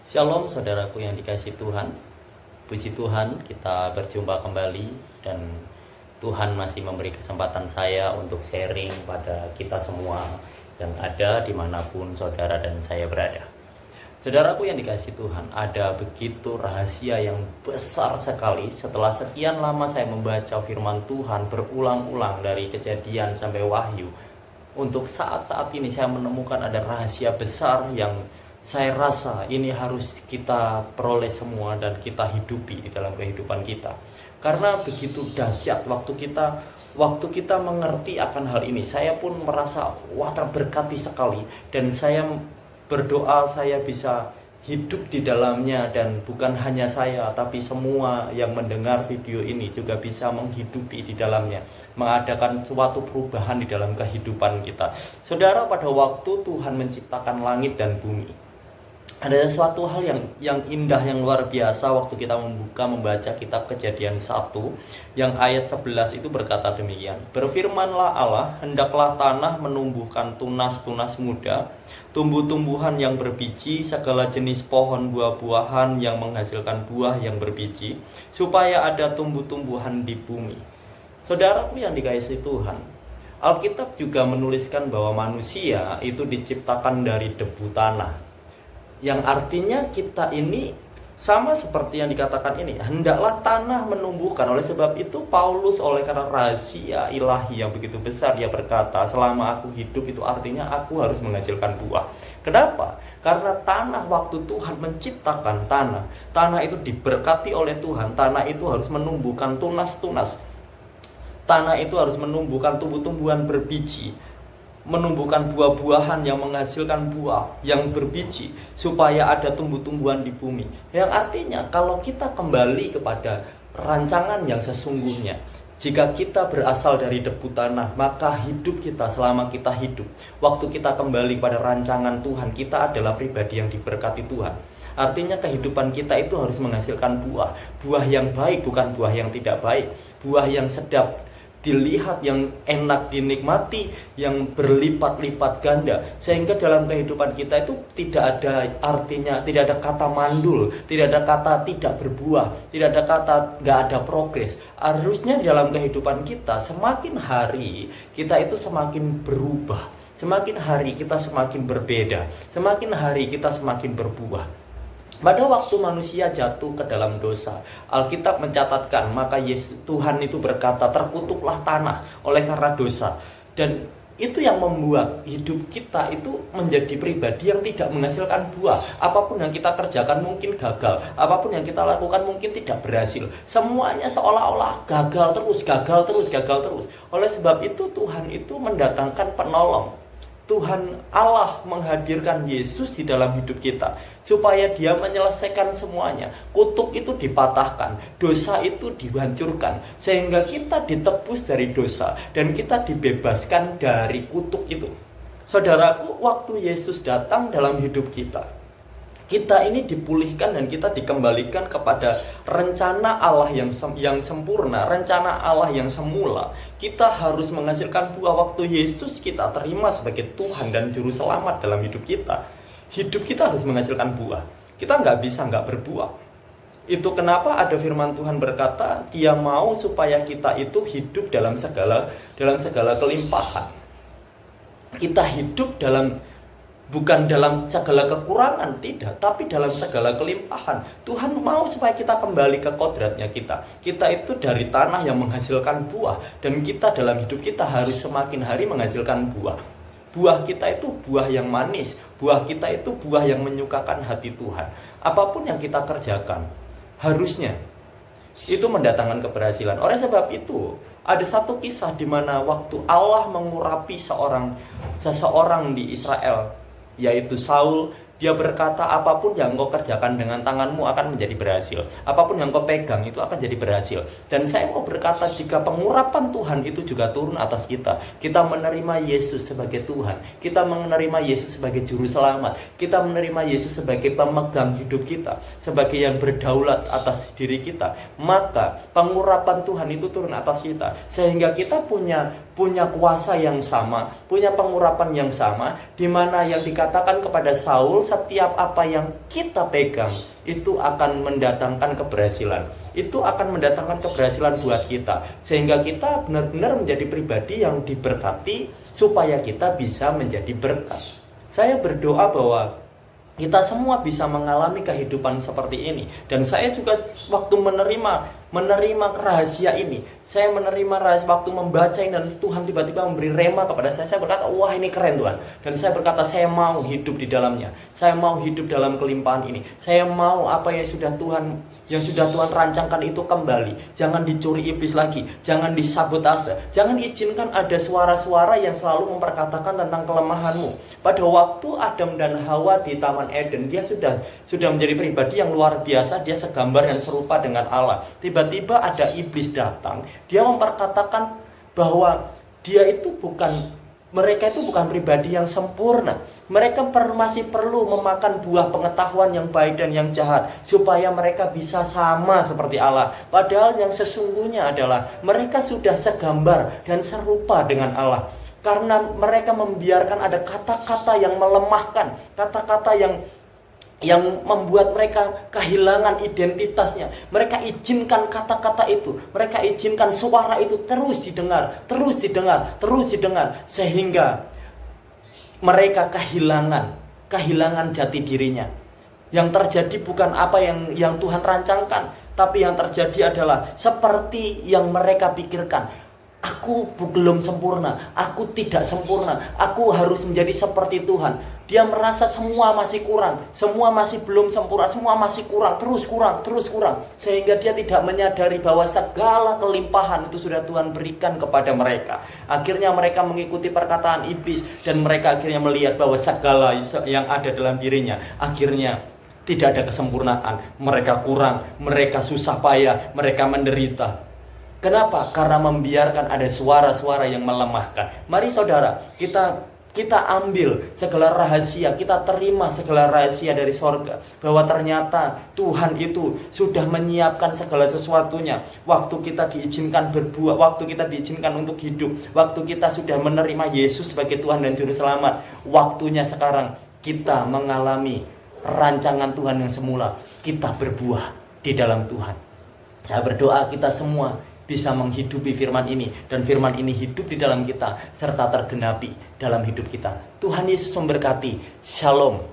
Shalom saudaraku yang dikasihi Tuhan. Puji Tuhan kita berjumpa kembali dan Tuhan masih memberi kesempatan saya untuk sharing pada kita semua yang ada dimanapun saudara dan saya berada. Saudaraku yang dikasihi Tuhan, ada begitu rahasia yang besar sekali setelah sekian lama saya membaca firman Tuhan berulang-ulang dari Kejadian sampai Wahyu. Untuk saat-saat ini saya menemukan ada rahasia besar yang saya rasa ini harus kita peroleh semua dan kita hidupi di dalam kehidupan kita. Karena begitu dahsyat waktu kita mengerti akan hal ini, saya pun merasa wah terberkati sekali dan saya berdoa saya bisa hidup di dalamnya, dan bukan hanya saya tapi semua yang mendengar video ini juga bisa menghidupi di dalamnya, mengadakan suatu perubahan di dalam kehidupan kita. Saudara, pada waktu Tuhan menciptakan langit dan bumi, ada suatu hal yang indah, yang luar biasa waktu kita membaca kitab Kejadian 1 yang ayat 11 itu berkata demikian. Berfirmanlah Allah, hendaklah tanah menumbuhkan tunas-tunas muda, tumbuh-tumbuhan yang berbiji, segala jenis pohon buah-buahan yang menghasilkan buah yang berbiji, supaya ada tumbuh-tumbuhan di bumi. Saudaraku yang dikasihi Tuhan, Alkitab juga menuliskan bahwa manusia itu diciptakan dari debu tanah, yang artinya kita ini sama seperti yang dikatakan ini, hendaklah tanah menumbuhkan. Oleh sebab itu Paulus, oleh karena rahasia ilahi yang begitu besar, dia berkata selama aku hidup itu artinya aku harus menghasilkan buah. Kenapa? Karena tanah, waktu Tuhan menciptakan tanah itu diberkati oleh Tuhan. Tanah itu harus menumbuhkan tunas-tunas, tanah itu harus menumbuhkan tumbuh-tumbuhan berbiji, menumbuhkan buah-buahan yang menghasilkan buah yang berbiji, supaya ada tumbuh-tumbuhan di bumi. Yang artinya kalau kita kembali kepada rancangan yang sesungguhnya, jika kita berasal dari debu tanah, maka hidup kita selama kita hidup, waktu kita kembali pada rancangan Tuhan, kita adalah pribadi yang diberkati Tuhan. Artinya kehidupan kita itu harus menghasilkan buah yang baik, bukan buah yang tidak baik, buah yang sedap dilihat, yang enak dinikmati, yang berlipat-lipat ganda. Sehingga dalam kehidupan kita itu tidak ada artinya, tidak ada kata mandul, tidak ada kata tidak berbuah, tidak ada kata gak ada progres. Harusnya dalam kehidupan kita semakin hari kita itu semakin berubah, semakin hari kita semakin berbeda, semakin hari kita semakin berbuah. Pada waktu manusia jatuh ke dalam dosa, Alkitab mencatatkan, maka Tuhan itu berkata, terkutuklah tanah oleh karena dosa. Dan itu yang membuat hidup kita itu menjadi pribadi yang tidak menghasilkan buah. Apapun yang kita kerjakan mungkin gagal, apapun yang kita lakukan mungkin tidak berhasil. Semuanya seolah-olah gagal terus. Oleh sebab itu Tuhan itu mendatangkan penolong. Tuhan Allah menghadirkan Yesus di dalam hidup kita supaya dia menyelesaikan semuanya. Kutuk itu dipatahkan, dosa itu dihancurkan, sehingga kita ditebus dari dosa dan kita dibebaskan dari kutuk itu. Saudaraku, waktu Yesus datang dalam hidup kita ini dipulihkan dan kita dikembalikan kepada rencana Allah yang sempurna, rencana Allah yang semula. Kita harus menghasilkan buah. Waktu Yesus kita terima sebagai Tuhan dan Juru Selamat dalam hidup kita harus menghasilkan buah. Kita nggak bisa nggak berbuah. Itu kenapa ada firman Tuhan berkata, Dia mau supaya kita itu hidup dalam segala kelimpahan. Kita hidup bukan dalam segala kekurangan, tidak, tapi dalam segala kelimpahan. Tuhan mau supaya kita kembali ke kodratnya kita. Kita itu dari tanah yang menghasilkan buah, dan kita dalam hidup kita harus semakin hari menghasilkan buah. Buah kita itu buah yang manis, buah kita itu buah yang menyukakan hati Tuhan. Apapun yang kita kerjakan, harusnya itu mendatangkan keberhasilan. Oleh sebab itu, ada satu kisah di mana waktu Allah mengurapi seseorang di Israel, yaitu Saul, dia berkata, apapun yang kau kerjakan dengan tanganmu akan menjadi berhasil. Apapun yang kau pegang itu akan jadi berhasil. Dan saya mau berkata, jika pengurapan Tuhan itu juga turun atas kita, kita menerima Yesus sebagai Tuhan, kita menerima Yesus sebagai Juru Selamat, kita menerima Yesus sebagai pemegang hidup kita, sebagai yang berdaulat atas diri kita, maka pengurapan Tuhan itu turun atas kita, sehingga kita punya kuasa yang sama, punya pengurapan yang sama, di mana yang dikatakan kepada Saul setiap apa yang kita pegang itu akan mendatangkan keberhasilan. Itu akan mendatangkan keberhasilan buat kita, sehingga kita benar-benar menjadi pribadi yang diberkati, supaya kita bisa menjadi berkat. Saya berdoa bahwa kita semua bisa mengalami kehidupan seperti ini. Dan saya juga waktu menerima rahasia ini, saya menerima rahasia waktu membaca ini, dan Tuhan tiba-tiba memberi rema kepada saya berkata, wah ini keren Tuhan. Dan saya berkata, saya mau hidup di dalamnya. Saya mau hidup dalam kelimpahan ini. Saya mau apa yang sudah Tuhan rancangkan itu kembali. Jangan dicuri iblis lagi, jangan disabotase, jangan izinkan ada suara-suara yang selalu memperkatakan tentang kelemahanmu. Pada waktu Adam dan Hawa di Taman Eden, dia sudah menjadi pribadi yang luar biasa. Dia segambar dan serupa dengan Allah. Tiba-tiba ada iblis datang, dia memperkatakan bahwa mereka itu bukan pribadi yang sempurna. Mereka masih perlu memakan buah pengetahuan yang baik dan yang jahat, supaya mereka bisa sama seperti Allah. Padahal yang sesungguhnya adalah mereka sudah segambar dan serupa dengan Allah. Karena mereka membiarkan ada kata-kata yang melemahkan, kata-kata yang membuat mereka kehilangan identitasnya. Mereka izinkan kata-kata itu, mereka izinkan suara itu terus didengar, sehingga mereka kehilangan jati dirinya. Yang terjadi bukan apa yang Tuhan rancangkan, tapi yang terjadi adalah seperti yang mereka pikirkan. Aku belum sempurna, aku tidak sempurna, aku harus menjadi seperti Tuhan. Dia merasa semua masih kurang, semua masih belum sempurna, semua masih kurang, terus kurang. Sehingga dia tidak menyadari bahwa segala kelimpahan itu sudah Tuhan berikan kepada mereka. Akhirnya mereka mengikuti perkataan iblis, dan mereka akhirnya melihat bahwa segala yang ada dalam dirinya akhirnya tidak ada kesempurnaan. Mereka kurang, mereka susah payah, mereka menderita. Kenapa? Karena membiarkan ada suara-suara yang melemahkan. Mari saudara, kita ambil segala rahasia, kita terima segala rahasia dari sorga, bahwa ternyata Tuhan itu sudah menyiapkan segala sesuatunya. Waktu kita diizinkan berbuat, waktu kita diizinkan untuk hidup, waktu kita sudah menerima Yesus sebagai Tuhan dan Juru Selamat, waktunya sekarang kita mengalami rancangan Tuhan yang semula. Kita berbuah di dalam Tuhan. Saya berdoa kita semua bisa menghidupi firman ini, dan firman ini hidup di dalam kita serta tergenapi dalam hidup kita. Tuhan Yesus memberkati. Shalom.